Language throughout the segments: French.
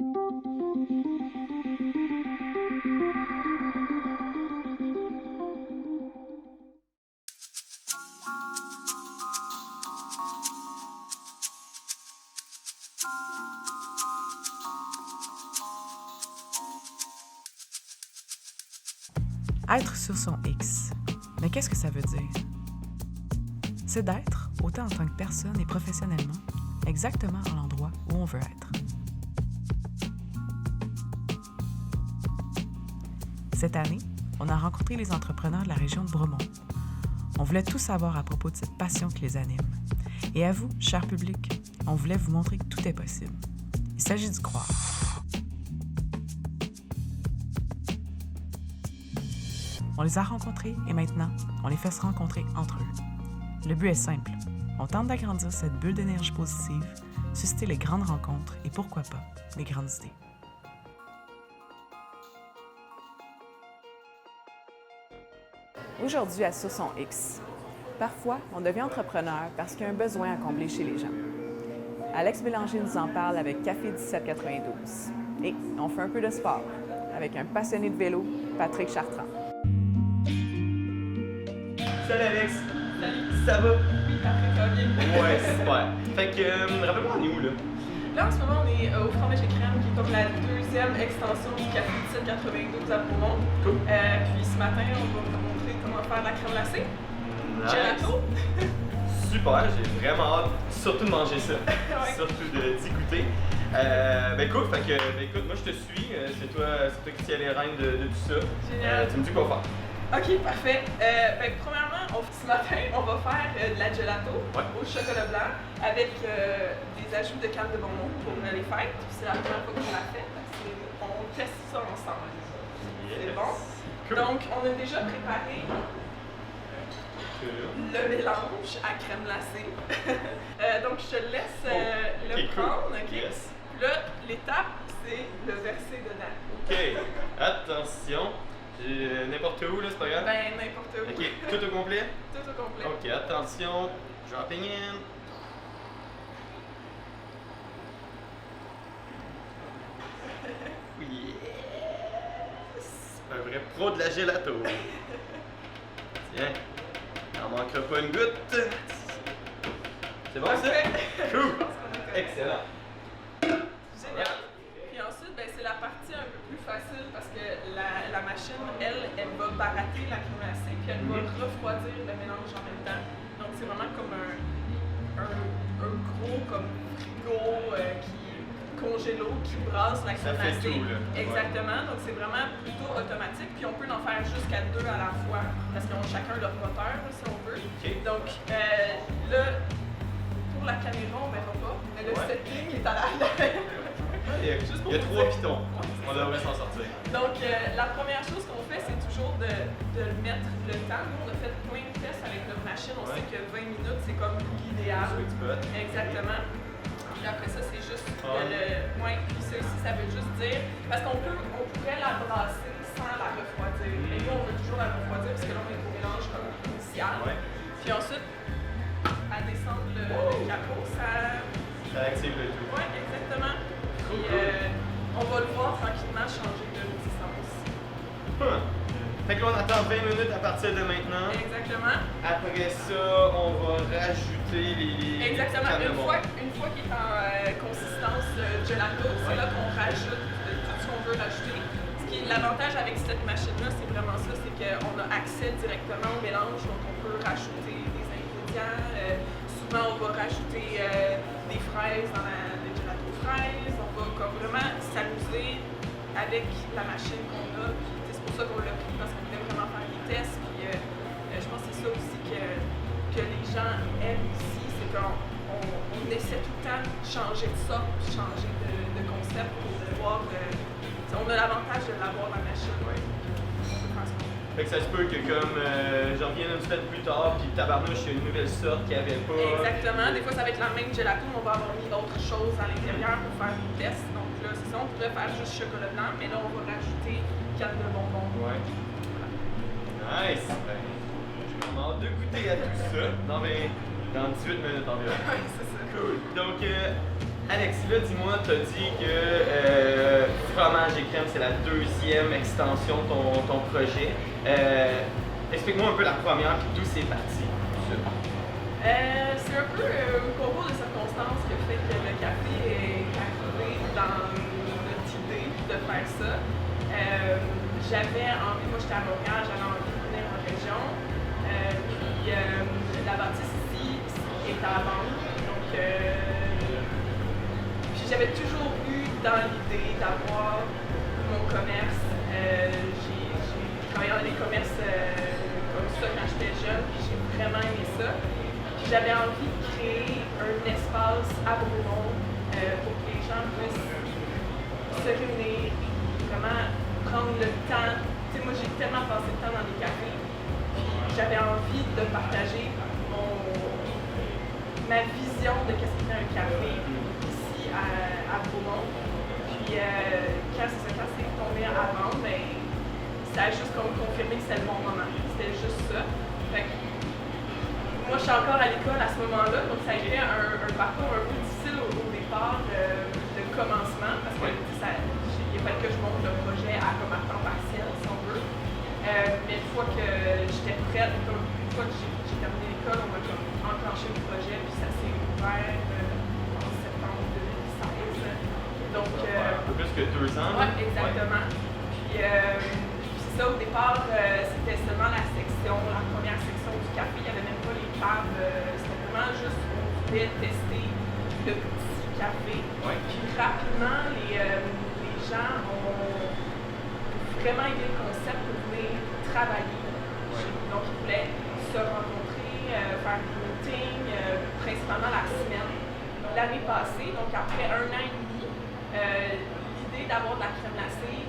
Être sur son X. Mais qu'est-ce que ça veut dire? C'est d'être, autant en tant que personne et professionnellement, exactement à l'endroit où on veut être. Cette année, on a rencontré les entrepreneurs de la région de Bromont. On voulait tout savoir à propos de cette passion qui les anime. Et à vous, cher public, on voulait vous montrer que tout est possible. Il s'agit d'y croire. On les a rencontrés et maintenant, on les fait se rencontrer entre eux. Le but est simple. On tente d'agrandir cette bulle d'énergie positive, susciter les grandes rencontres et pourquoi pas, les grandes idées. Aujourd'hui à Sur son X. Parfois, on devient entrepreneur parce qu'il y a un besoin à combler chez les gens. Alex Bélanger nous en parle avec Café 1792. Et on fait un peu de sport avec un passionné de vélo, Patrick Chartrand. Salut Alex! Salut! Ça va? Oui, Patrick, ça va bien? Ouais, super. Fait que, rappelle-moi, on est où là? Là, en ce moment, on est au Fromage et Crème, qui est comme la deuxième extension du Café 1792 à Bromont. Cool. Puis ce matin, on va vous montrer comment faire de la crème glacée. Nice. Gelato. Super, j'ai vraiment hâte, surtout de manger ça. Ouais. Surtout d'y goûter. Ben cool, fait que, écoute, moi je te suis. C'est toi qui tiens les rênes de tout ça. Génial. Tu me dis quoi faire? Ok, parfait. Premièrement, ce matin, on va faire de la gelato au chocolat blanc avec des ajouts de canne de bonbons pour les fêtes. C'est la première fois qu'on l'a fait. On teste ça ensemble. C'est bon? Cool. Donc, on a déjà préparé le mélange à crème glacée. Donc, je te laisse le prendre. Cool. Ok? Yes. Puis là, l'étape, c'est le verser dedans. Ok, attention. J'ai n'importe où là, c'est pas grave? Ben, n'importe où. Ok, tout au complet? Tout au complet. Ok, attention. Dropping in. Yes! Un vrai pro de la gelato. Tiens, n'en manquera pas une goutte. C'est bon ça? Parfait. Cool! Je pense qu'on est correct. Excellent. Génial. Puis ensuite, ben, c'est la partie un peu plus facile parce que la machine, elle va baratter la crème glacée puis elle va refroidir le mélange en même temps. Donc c'est vraiment comme un gros comme frigo congélo qui brasse la crème Ça fait glacée. tout, là. Exactement. Donc c'est vraiment plutôt automatique. Puis on peut en faire jusqu'à 2 à la fois parce qu'ils ont chacun leur moteur là, si on veut. Ok. Donc là, pour la caméra, on verra pas, mais le setting est à l'arrière. Il y a Juste pour 3 vous dire. pitons. On devrait s'en sortir. Donc, la première chose qu'on fait, c'est toujours de mettre le temps. Nous, on a fait plein de tests avec notre machine. On sait que 20 minutes, c'est comme l'idéal. Sweet spot. Exactement. Puis après ça, c'est juste Ah. puis ça aussi, ça veut juste dire... Parce qu'on pourrait la brasser sans la refroidir. Mais nous, on veut toujours la refroidir parce que là, on est au mélange comme initial. Ouais. Puis ensuite, à descendre le capot, ça... Ça active le tout. Oui, exactement. Puis on va le voir tranquillement changer de résistance. Fait que là, on attend 20 minutes à partir de maintenant. Exactement. Après ça, on va rajouter les Exactement. cannes de bonbons. Une fois qu'il est en consistance gelato, c'est là qu'on rajoute tout ce qu'on veut rajouter. L'avantage avec cette machine-là, c'est vraiment ça, c'est qu'on a accès directement au mélange, donc on peut rajouter des ingrédients. Souvent, on va rajouter des fraises dans le gelato fraises. On va comme vraiment s'amuser avec la machine qu'on a. Puis c'est pour ça qu'on l'a pris, parce qu'on voulait vraiment faire des tests. Puis je pense que c'est ça aussi que les gens aiment ici, c'est qu'on essaie tout le temps de changer de sorte, puis changer de concept pour pouvoir... on a l'avantage de l'avoir dans la machine. Ouais. Fait que ça se peut que comme j'en revienne une semaine plus tard, puis tabarnouche, il y a une nouvelle sorte qu'il n'y avait pas. Exactement. Des fois, ça va être la même gelato, mais on va avoir mis d'autres choses à l'intérieur pour faire des tests. Donc là, c'est ça, on pourrait faire juste chocolat blanc, mais là, on va rajouter canne de bonbons. Ouais. Nice! Ben, j'ai vraiment hâte de goûter à tout ça. Non, mais dans 18 minutes environ. Ouais, c'est ça. Cool. Donc, Alex, là, dis-moi, t'as dit que fromage et crème, c'est la deuxième extension de ton projet. Explique-moi un peu la première, puis d'où c'est parti. C'est un peu un concours de circonstances qui a fait que le café est arrivé dans notre idée de faire ça. J'avais envie, moi j'étais à Montréal, j'avais envie de venir en région. Puis la bâtisse ici est à vendre. Donc puis j'avais toujours eu dans l'idée d'avoir mon commerce. J'ai travaillé dans des commerces comme ça quand j'étais jeune, puis j'ai vraiment aimé ça. Puis j'avais envie de créer un espace à Bromont pour que les gens puissent se réunir, vraiment prendre le temps. Tu sais, moi j'ai tellement passé de temps dans les cafés, puis j'avais envie de partager ma vision de qu'est-ce qu'est un café ici à Bromont. Puis quand c'est tombé à vendre, ben, ça a juste confirmé que c'était le bon moment. C'était juste ça. Fait que, moi, je suis encore à l'école à ce moment-là, donc ça a été un parcours un peu difficile au départ de commencement, parce que il a fallu que je monte le projet à temps partiel, si on veut. Mais une fois que j'étais prête, une fois que j'ai terminé l'école, on a enclenché le projet, puis ça s'est ouvert en septembre 2016. Donc, un peu plus que 2 ans. Oui, exactement. Puis c'est ça, au départ, c'était seulement la première section du café, il n'y avait même pas les tables, c'était vraiment juste on pouvait tester le petit café. Ouais. Puis rapidement, les gens ont vraiment aimé le concept de venir travailler. Ouais. Donc ils voulaient se rencontrer, faire des meetings, principalement la semaine. L'année passée, donc après 1 an et demi, l'idée d'avoir de la crème glacée,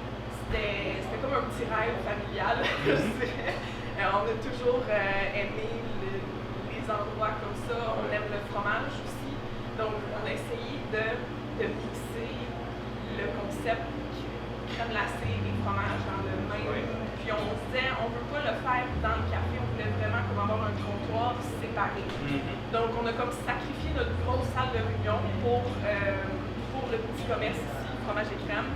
c'était comme un petit rêve familial, je dirais. On a toujours aimé les endroits comme ça, on aime le fromage aussi. Donc on a essayé de mixer le concept crème glacée et fromage dans le même. Oui. Puis on se disait, on ne veut pas le faire dans le café, on voulait vraiment comme avoir un comptoir séparé. Donc on a comme sacrifié notre grosse salle de réunion pour le petit commerce ici, fromage et crème.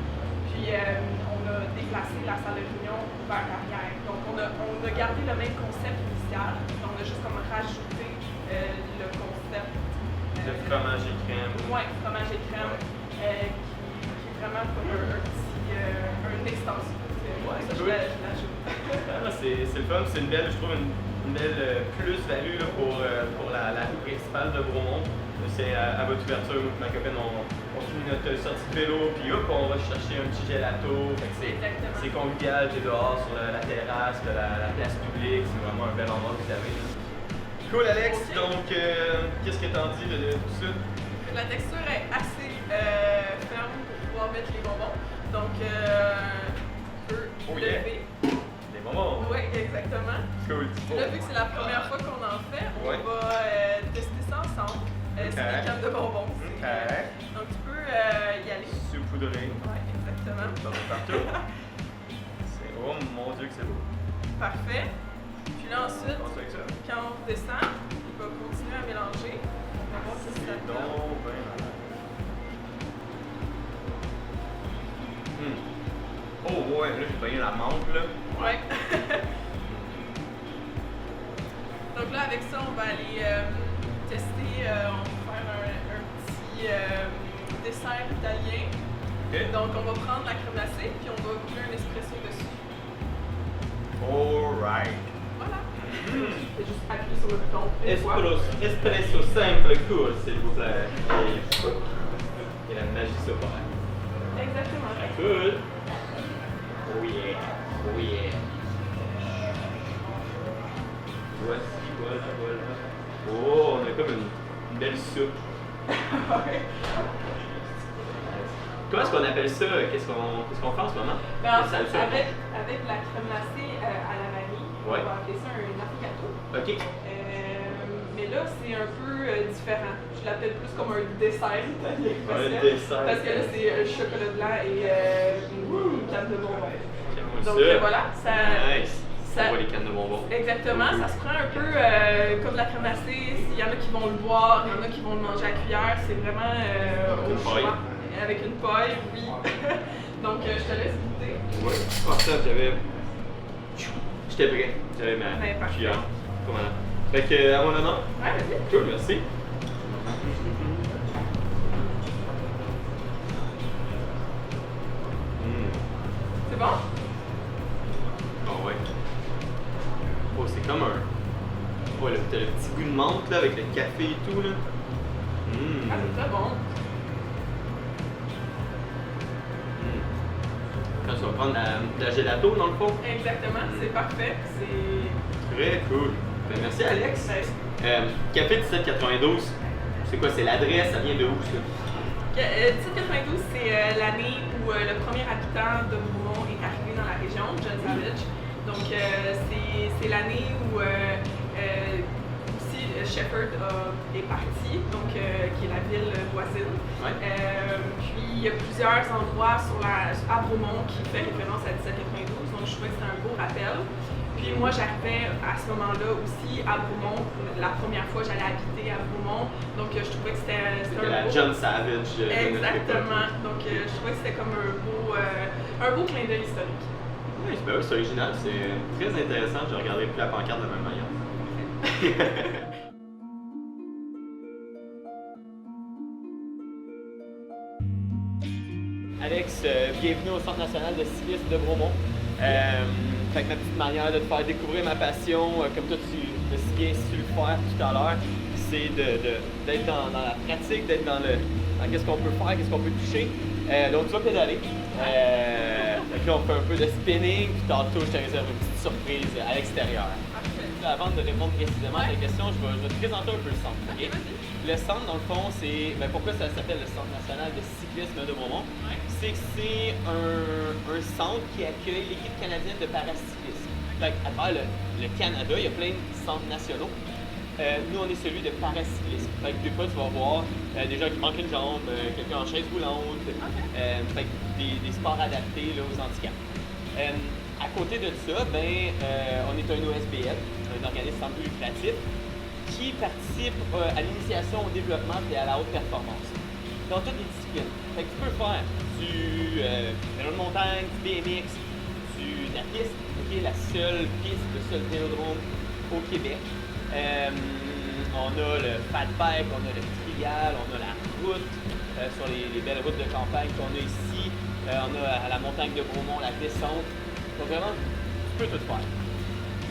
Puis on a déplacé la salle de réunion vers l'arrière. Donc on a gardé le même concept initial, on a juste comme rajouté le concept. De fromage et crème. Oui, fromage et crème, qui est vraiment comme une extension. Ouais, Ça, cool. je l'ajoute. C'est le fun, c'est une belle, je trouve, une belle plus-value là, pour la rue principale de Bromont. C'est à votre ouverture, moi et ma copine, on finit notre sortie de vélo, puis hop, on va chercher un petit gelato. C'est convivial, t'es dehors sur la terrasse de la place publique, c'est vraiment un bel endroit que vous avez. Cool Alex, donc qu'est-ce que t'en dis de tout ça? La texture est assez ferme pour pouvoir mettre les bonbons. Donc, Oh lever. yeah! Les bonbons! Oui, exactement. Cool. Là, vu que c'est la première fois qu'on en fait, on Ouais. va tester ça ensemble. C'est des cannes de bonbons. Ok. Donc, tu peux y aller. Saupoudré. Oui, exactement. Partout. Oh mon dieu que c'est beau. Parfait. Puis là, ensuite, On fait avec ça. quand on descend, il va continuer à mélanger. On va voir si ça C'est te donc ben malade. Oh ouais, là j'ai pogné la menthe là. Ouais. Donc là, avec ça, on va aller tester, on va faire un petit dessert italien. Ok. Donc on va prendre la crème glacée, puis on va couler un espresso dessus. Alright. Voilà. C'est juste appuyer sur le bouton une fois. Espresso simple court s'il vous plaît. Et la magie s'opère. Exactement. Cool. Oh yeah. Oh yeah. Voici, voilà. Oh, on a comme une belle soupe. Comment est-ce qu'on appelle ça? Qu'est-ce qu'on fait en ce moment? Ben, en fait, Ça, avec la crème glacée à la vanille, Ouais. on va appeler ça un affogato. Ok. Mais là, c'est un peu différent. Je l'appelle plus comme un dessert italien. Dessert. Parce que là, c'est un chocolat blanc et une canne de bonbons. J'aime Donc ça. voilà, ça. Nice. ça- On voit les cannes de bonbons. Exactement, ça se prend un peu comme de la crème glacée. Il y en a qui vont le boire, il y en a qui vont le manger à cuillère. C'est vraiment au Une paille. choix. Avec une paille, oui. Donc je te ça, j'étais prêt. J'avais ma parfait. cuillère. Comment? Fait que, à mon honneur. Ouais, vas-y. Cool, merci. C'est bon? Oh ouais. Oh, c'est comme un... Oh, t'as le petit goût de menthe là, avec le café et tout là. Ah, c'est très bon. Quand tu vas prendre de la gelato dans le fond. Exactement, c'est parfait. C'est... Très cool. Ben, merci Alex. Ouais. Café 1792, c'est quoi? C'est l'adresse, ça vient de où ça? 1792, c'est l'année où le premier habitant de Bromont est arrivé dans la région, John Savage. Donc, c'est l'année où aussi Shepherd est parti, donc qui est la ville voisine. Ouais. Puis, il y a plusieurs endroits à Bromont qui fait référence à 1792, donc je trouvais que c'était un beau rappel. Puis moi, j'arrivais à ce moment-là aussi à Bromont. La première fois, j'allais habiter à Bromont. Donc, je trouvais que c'était la beau... John Savage. Exactement. Donc, je trouvais que c'était comme un beau clin d'œil historique. Oui, c'est original. C'est très intéressant. Je regarderai plus la pancarte de la même manière. Alex, bienvenue au Centre national de cyclisme de Bromont. Fait que ma petite manière de te faire découvrir ma passion, comme toi tu as si bien su le faire tout à l'heure, c'est d'être dans la pratique, d'être dans qu'est-ce qu'on peut faire, qu'est-ce qu'on peut toucher. Donc tu vas pédaler. Fait que là on fait un peu de spinning, puis tantôt je te réserve une petite surprise à l'extérieur. Avant de répondre précisément à ta question, je vais te présenter un peu le centre. Okay? Le centre, dans le fond, c'est. Pourquoi ça s'appelle le Centre national de cyclisme de Bromont? C'est que c'est un centre qui accueille l'équipe canadienne de paracyclisme. Fait à travers le Canada, il y a plein de centres nationaux. Nous, on est celui de paracyclisme. Fait que des fois, tu vas voir des gens qui manquent une jambe, quelqu'un en chaise roulante. Fait que des sports adaptés là, aux handicaps. À côté de ça, on est un OSBL, un organisme sans but lucratif, qui participe à l'initiation, au développement et à la haute performance. Dans toutes les disciplines. Fait que tu peux faire du vélo de montagne, du BMX, de la piste, la seule piste, le seul vélodrome au Québec. On a le fat bike, on a le trial, on a la route sur les belles routes de campagne qu'on a ici. On a à la montagne de Bromont la descente. Donc vraiment, tu peux tout faire.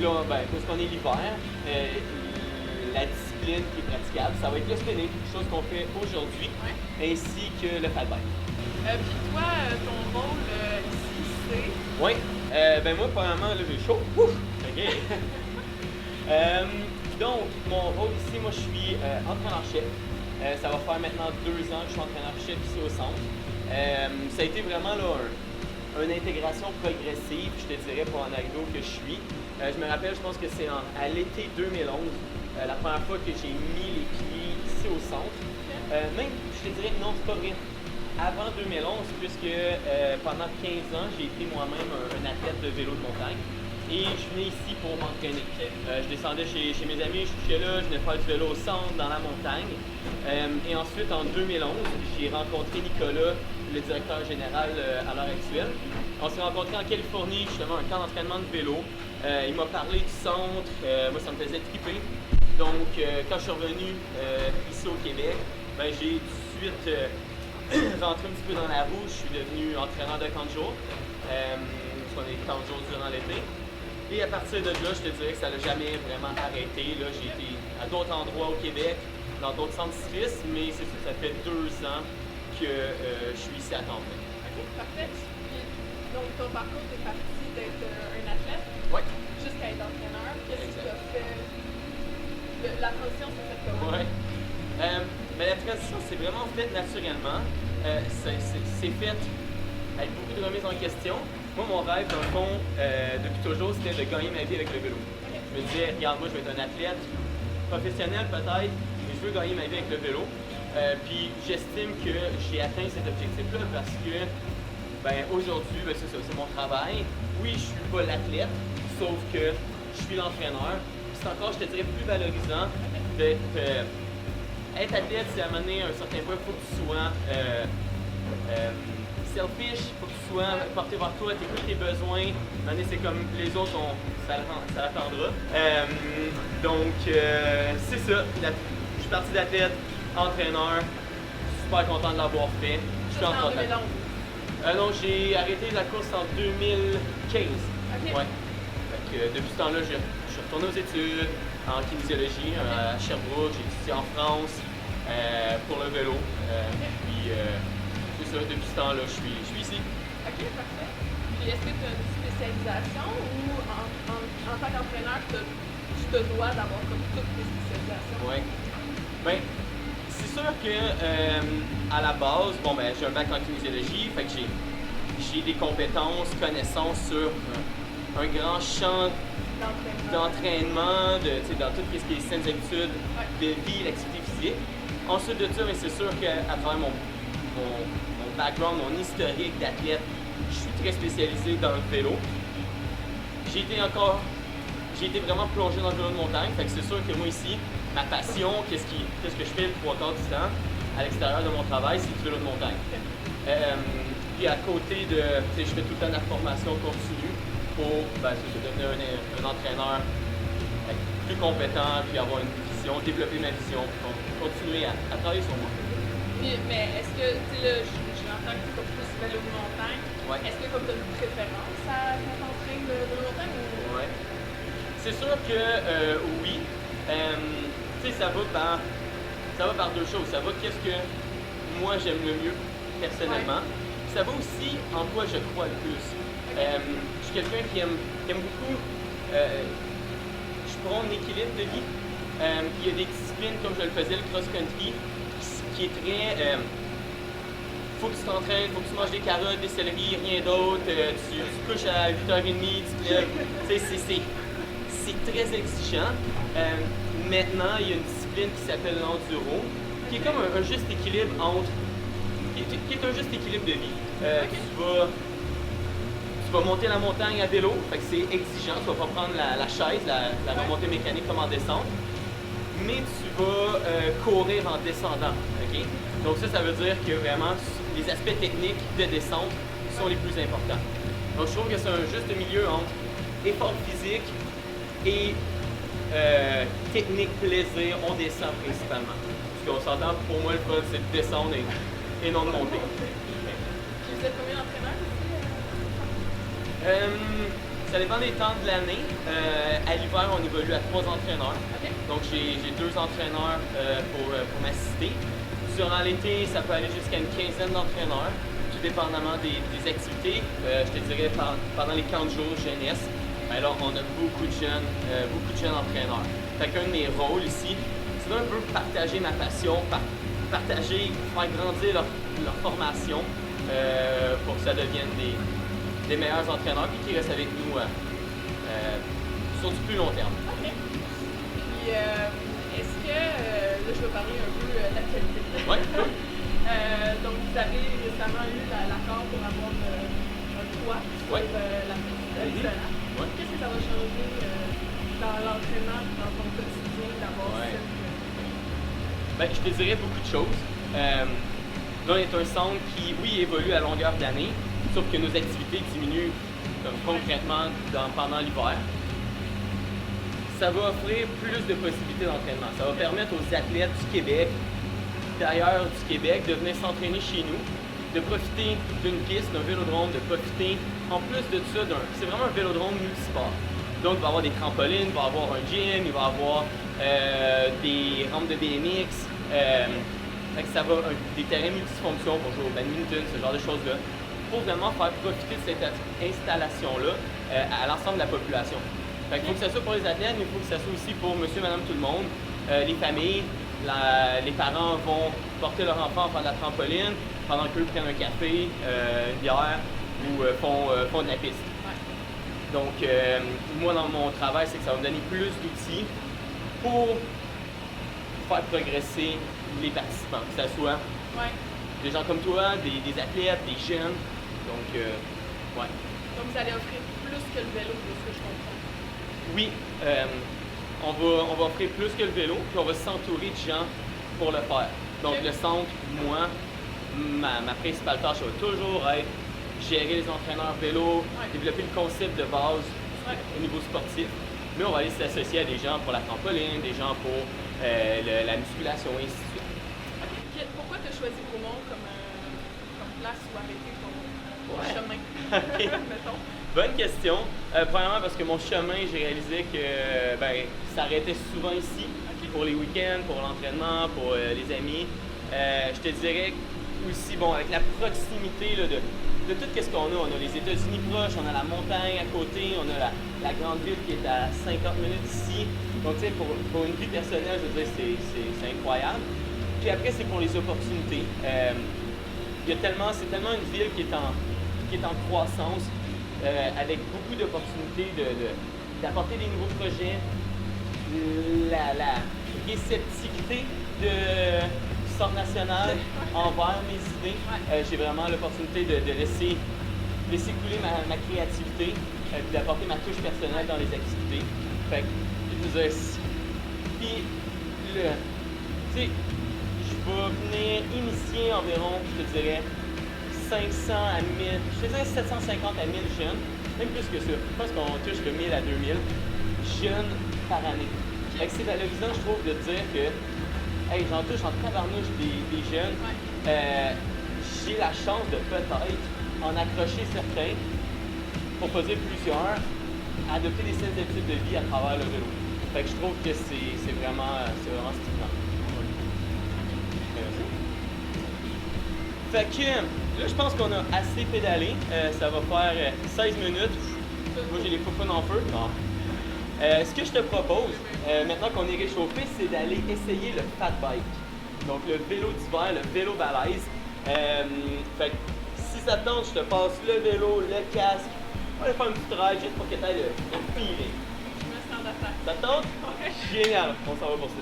Là, parce qu'on est l'hiver, la discipline qui est praticable, ça va être le spinning, chose qu'on fait aujourd'hui, ainsi que le fat bike. Puis toi, ton rôle ici, c'est... Oui, moi, premièrement, là, j'ai chaud. Ouf! OK. Donc, mon rôle ici, moi, je suis entraîneur-chef. Ça va faire maintenant 2 ans que je suis entraîneur-chef ici au centre. Ça a été vraiment là, une intégration progressive, je te dirais, pour en arriver où que je suis. Je me rappelle, je pense que c'est à l'été 2011, la première fois que j'ai mis les pieds ici au centre. Même, je te dirais, non, c'est pas vrai. Avant 2011, puisque pendant 15 ans, j'ai été moi-même un athlète de vélo de montagne. Et je venais ici pour m'entraîner. Je descendais chez mes amis, je couchais là, je venais faire du vélo au centre, dans la montagne. Et ensuite, en 2011, j'ai rencontré Nicolas, le directeur général à l'heure actuelle. On s'est rencontrés en Californie, justement, un camp d'entraînement de vélo. Il m'a parlé du centre, moi ça me faisait triper. Donc, quand je suis revenu ici au Québec, j'ai tout de suite rentré un petit peu dans la roue. Je suis devenu entraîneur de camp de jour, parce qu'on est camp de jour durant l'été. Et à partir de là, je te dirais que ça n'a jamais vraiment arrêté. Là, j'ai été à d'autres endroits au Québec, dans d'autres centres cyclistes, mais c'est sûr que ça fait 2 ans que je suis ici à temps plein. OK, parfait. Donc, ton parcours, tu es parti d'être un athlète jusqu'à être entraîneur. Qu'est-ce qui t'a fait... La transition, c'est fait comment? Oui. Mais la transition, c'est vraiment fait naturellement. C'est fait avec beaucoup de remises en question. Moi, mon rêve, dans le fond, depuis toujours, c'était de gagner ma vie avec le vélo. Je me disais, regarde, moi, je vais être un athlète professionnel peut-être, mais je veux gagner ma vie avec le vélo. Puis j'estime que j'ai atteint cet objectif-là parce que, aujourd'hui, c'est ça, c'est mon travail. Oui, je suis pas l'athlète, sauf que je suis l'entraîneur. C'est encore, je te dirais, plus valorisant d'être... être athlète, c'est amener à un certain point, il faut que tu sois selfish, il faut que tu sois porté vers toi, t'écoutes tes besoins. Maintenant, c'est comme les autres, ça l'attendra. Donc, c'est ça. Je suis parti d'athlète, entraîneur, super content de l'avoir fait. Je suis en contact. Non, j'ai arrêté la course en 2015. OK. Ouais. Fait que, depuis ce temps-là, je suis retourné aux études en kinésiologie à Sherbrooke. J'ai étudié en France pour le vélo. Puis, c'est ça, depuis ce temps-là, je suis ici. OK, parfait. Puis est-ce que tu as une spécialisation ou en tant qu'entraîneur, tu te dois d'avoir comme toutes tes spécialisations? Oui. Ben, c'est sûr que à la base, j'ai un bac en kinésiologie, fait que j'ai des compétences, connaissances sur un grand champ d'entraînement, dans tout ce qui est saines habitudes de vie, l'activité physique. Ensuite de ça, c'est sûr qu'à travers mon background, mon historique d'athlète, je suis très spécialisé dans le vélo. J'ai été vraiment plongé dans le vélo de montagne, fait que c'est sûr que moi ici, ma passion, qu'est-ce que je fais le 3/4 du temps à l'extérieur de mon travail, c'est du vélo de montagne. Puis à côté je fais tout le temps de la formation continue pour devenir un entraîneur plus compétent, puis avoir une vision, développer ma vision, pour continuer à travailler sur moi. Mais est-ce que, j'entends que tu es plus vélo de montagne, est-ce que tu as une préférence à quand tu entraînes le vélo de montagne? Oui. C'est sûr que oui. Ça va par deux choses. Ça va qu'est-ce que moi j'aime le mieux personnellement. Ça va aussi en quoi je crois le plus. Je suis quelqu'un qui aime beaucoup. Je prends un équilibre de vie. Il y a des disciplines comme je le faisais, le cross-country, qui est très. Faut que tu t'entraînes, faut que tu manges des carottes, des céleris, rien d'autre. Tu couches à 8h30, tu te lèves. C'est très exigeant. Maintenant, il y a une discipline qui s'appelle l'enduro, qui est comme un juste équilibre qui est un juste équilibre de vie. Tu vas monter la montagne à vélo, fait que c'est exigeant, tu vas pas prendre la chaise, la remontée mécanique comme en descente, mais tu vas courir en descendant. Okay? Donc ça veut dire que vraiment les aspects techniques de descente sont les plus importants. Donc je trouve que c'est un juste milieu entre effort physique et technique, plaisir, on descend principalement. Parce qu'on s'entend, pour moi, le fun, c'est de descendre et non de monter. Vous êtes combien d'entraîneurs ici? Ça dépend des temps de l'année. À l'hiver, on évolue à 3 entraîneurs. Okay. Donc, j'ai 2 entraîneurs pour m'assister. Durant l'été, ça peut aller jusqu'à une quinzaine d'entraîneurs, tout dépendamment des activités. Je te dirais, pendant les 40 jours jeunesse, alors, on a beaucoup de jeunes entraîneurs. Fait qu'un de mes rôles ici, c'est un peu partager ma passion, faire grandir leur formation pour que ça devienne des meilleurs entraîneurs et qu'ils restent avec nous sur du plus long terme. OK. Puis, est-ce que, là, je vais parler un peu d'actualité. Oui. Donc, vous avez récemment eu l'accord pour avoir un toit sur la piste. Qu'est-ce que ça va changer dans l'entraînement, dans ton quotidien, d'avoir je te dirais beaucoup de choses. Là, on est un centre qui, oui, évolue à longueur d'année, sauf que nos activités diminuent concrètement pendant l'hiver. Ça va offrir plus de possibilités d'entraînement. Ça va permettre aux athlètes du Québec, d'ailleurs du Québec, de venir s'entraîner chez nous, de profiter d'une piste, d'un vélodrome, de profiter, en plus de ça, c'est vraiment un vélodrome multisport. Donc, il va y avoir des trampolines, il va y avoir un gym, il va y avoir des rampes de BMX, ça va des terrains multifonctions pour jouer au badminton, ce genre de choses-là, pour vraiment faire profiter de cette installation-là à l'ensemble de la population. Il faut que ça soit pour les athlètes, mais il faut que ça soit aussi pour monsieur, madame, tout le monde, les familles. Les parents vont porter leur enfant en faire de la trampoline pendant qu'eux prennent un café, une bière ou font de la piste. Donc, moi, dans mon travail, c'est que ça va me donner plus d'outils pour faire progresser les participants, que ce soit des gens comme toi, des athlètes, des jeunes. Donc, Donc, vous allez offrir plus que le vélo, de ce que je comprends. Oui, on va offrir plus que le vélo, puis on va s'entourer de gens pour le faire. Donc, le centre, moi, ma principale tâche va toujours être gérer les entraîneurs vélo, développer le concept de base au niveau sportif. Mais on va aller s'associer à des gens pour la trampoline, des gens pour la musculation, et ainsi de suite. Okay. Pourquoi tu as choisi Bromont comme place où arrêter ton chemin? Mettons. Bonne question. Premièrement, parce que mon chemin, j'ai réalisé que ça arrêtait souvent ici, pour les week-ends, pour l'entraînement, pour les amis. Je te dirais aussi, avec la proximité là, de tout ce qu'on a. On a les États-Unis proches, on a la montagne à côté, on a la grande ville qui est à 50 minutes d'ici. Donc, tu sais, pour une vie personnelle, je veux dire, c'est incroyable. Puis après, c'est pour les opportunités. C'est tellement une ville qui est en croissance, avec beaucoup d'opportunités d'apporter des nouveaux projets. La réceptivité du Centre national envers mes idées. J'ai vraiment l'opportunité de laisser couler ma créativité et d'apporter ma touche personnelle dans les activités. Fait que, je veux dire, puis, tu sais, je vais venir initier environ, je te dirais, 500 à 1000, je te dirais 750 à 1000 jeunes, même plus que ça. Je pense qu'on touche de 1000 à 2000 jeunes par année. Fait que c'est valorisant, je trouve, de dire que hey, j'en touche en tabarnouche des jeunes. J'ai la chance de peut-être en accrocher certains, pour pas dire plusieurs, à adopter des saines habitudes de vie à travers le vélo. Fait que je trouve que c'est vraiment stimulant. Fait que là, je pense qu'on a assez pédalé. Ça va faire 16 minutes. Moi, j'ai les poupons en feu. Non. Ce que je te propose, maintenant qu'on est réchauffé, c'est d'aller essayer le fat bike. Donc le vélo d'hiver, le vélo balèze. Fait que si ça te tente, je te passe le vélo, le casque. On va aller faire une petite ride juste pour que tu ailles le feeling. Je me sens d'attaque. Ça te tente? Génial, on s'en va pour ça.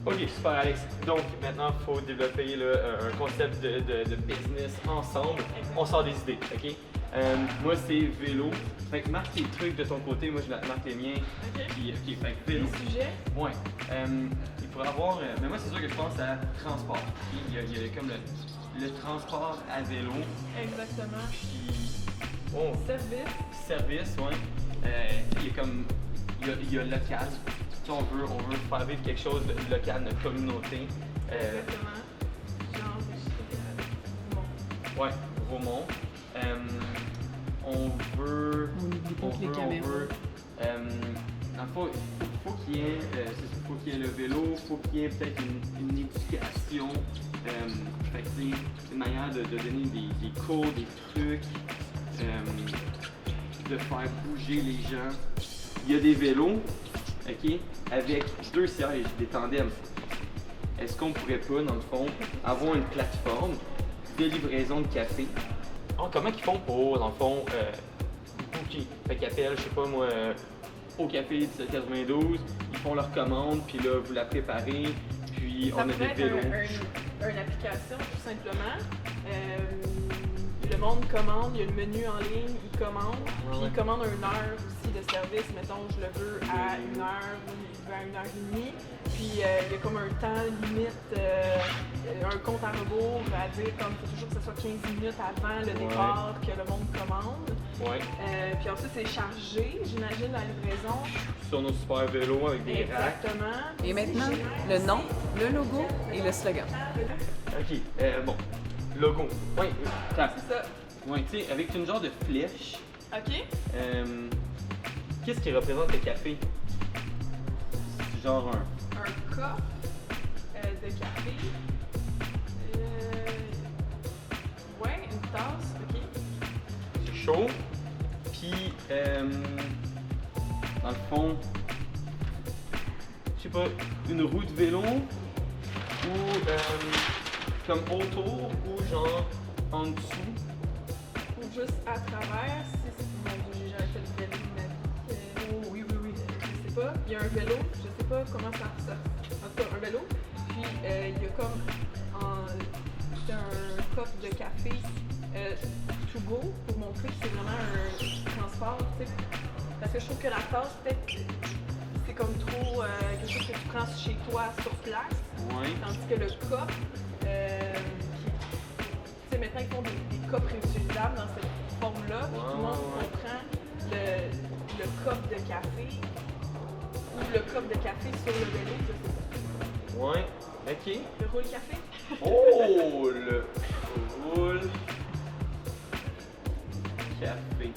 Ok, super Alex. Donc maintenant, il faut développer là, un concept de business ensemble. On sort des idées, ok? Moi, c'est vélo. Fait que marque tes trucs de ton côté, moi je marque les miens. Ok. Puis, ok, fait que vélo. Les sujets? Ouais. Il pourrait avoir. Mais moi, c'est sûr que je pense à transport. Il y a comme le transport à vélo. Exactement. Puis. Service, ouais. Il y a comme. Il y a local. On veut faire vivre quelque chose de local, notre communauté. Exactement. Genre, Ouais, Bromont. On veut. On n'oublie pas que les caméras. Dans le fond, faut qu'il y ait le vélo, faut qu'il y ait peut-être une éducation. Fait que c'est une manière de donner des cours, des trucs, de faire bouger les gens. Il y a des vélos, ok, avec 2 sièges, des tandems. Est-ce qu'on pourrait pas, dans le fond, avoir une plateforme de livraison de café? Oh, comment ils font pour, dans le fond, booker? Fait qu'ils appellent, je sais pas moi, au café 1792, ils font leur commande, puis là, vous la préparez, puis ça on a pourrait des être vélos. une application, tout simplement. Le monde commande, il y a le menu en ligne, il commande, puis il commande une heure aussi de service. Mettons, je le veux à 1 heure, il veut à 1h30. Puis il y a comme un temps limite, un compte à rebours à dire comme il faut toujours que ce soit 15 minutes avant le départ que le monde commande. Ouais. Puis ensuite c'est chargé, j'imagine, la livraison. Sur nos super vélos avec des racks. Exactement. Et maintenant, le nom, le logo et le slogan. Ok, bon. Logo. Oui, C'est ça. ouais, tu sais, avec une genre de flèche. OK? Qu'est-ce qui représente le café? C'est genre Un cup de café. Ouais, une tasse, OK. show. Puis, dans le fond, je sais pas, une roue de vélo ou comme autour ou genre en dessous. Ou juste à travers, si j'ai jamais fait de vélo, mais oh, oui, je sais pas. Il y a un vélo, je sais pas comment ça ressort. En tout cas, un vélo. Puis il y a comme un cup de café to go pour montrer que c'est vraiment un transport, tu sais. Parce que je trouve que la tasse, peut-être, c'est comme trop quelque chose que tu prends chez toi sur place. Ouais. Tandis que le cup, tu sais, maintenant ils font des cups réutilisables dans cette forme-là. Puis tout le monde comprend le cup de café ou le cup de café sur le vélo, je sais pas. Ouais, ok. Le roule café. Oh, le roule café.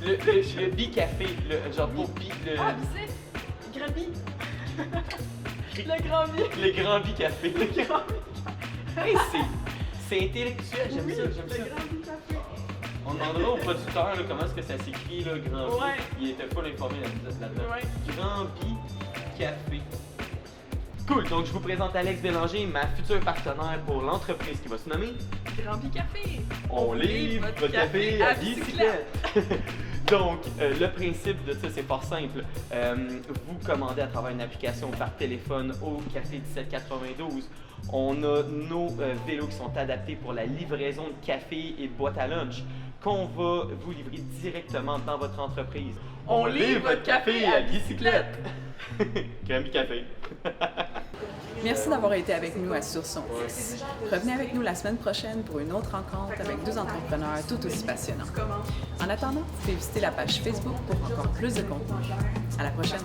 Le bi-café, genre pour bi, Ah, bisé! Grand bi! Le grand bi! le grand bi-café. Le grand bi! Hey, c'est intellectuel, j'aime ça, j'aime ça. Le grand bi café! On demandera au producteur là, comment est-ce que ça s'écrit, le grand bi. Ouais. Il était pas informé là-dedans. Ouais. Grand bi-café. Cool, donc je vous présente Alex Bélanger, ma future partenaire pour l'entreprise qui va se nommer Grand bi café! On livre votre café à bicyclette. Donc, le principe de ça, c'est fort simple. Vous commandez à travers une application par téléphone au Café 1792. On a nos vélos qui sont adaptés pour la livraison de café et de boîte à lunch qu'on va vous livrer directement dans votre entreprise. On livre votre café à bicyclette. Grand bi-café. Merci d'avoir été avec nous à Sur son 10. Revenez avec nous la semaine prochaine pour une autre rencontre avec deux entrepreneurs tout aussi passionnants. En attendant, vous pouvez visiter la page Facebook pour encore plus de contenu. À la prochaine!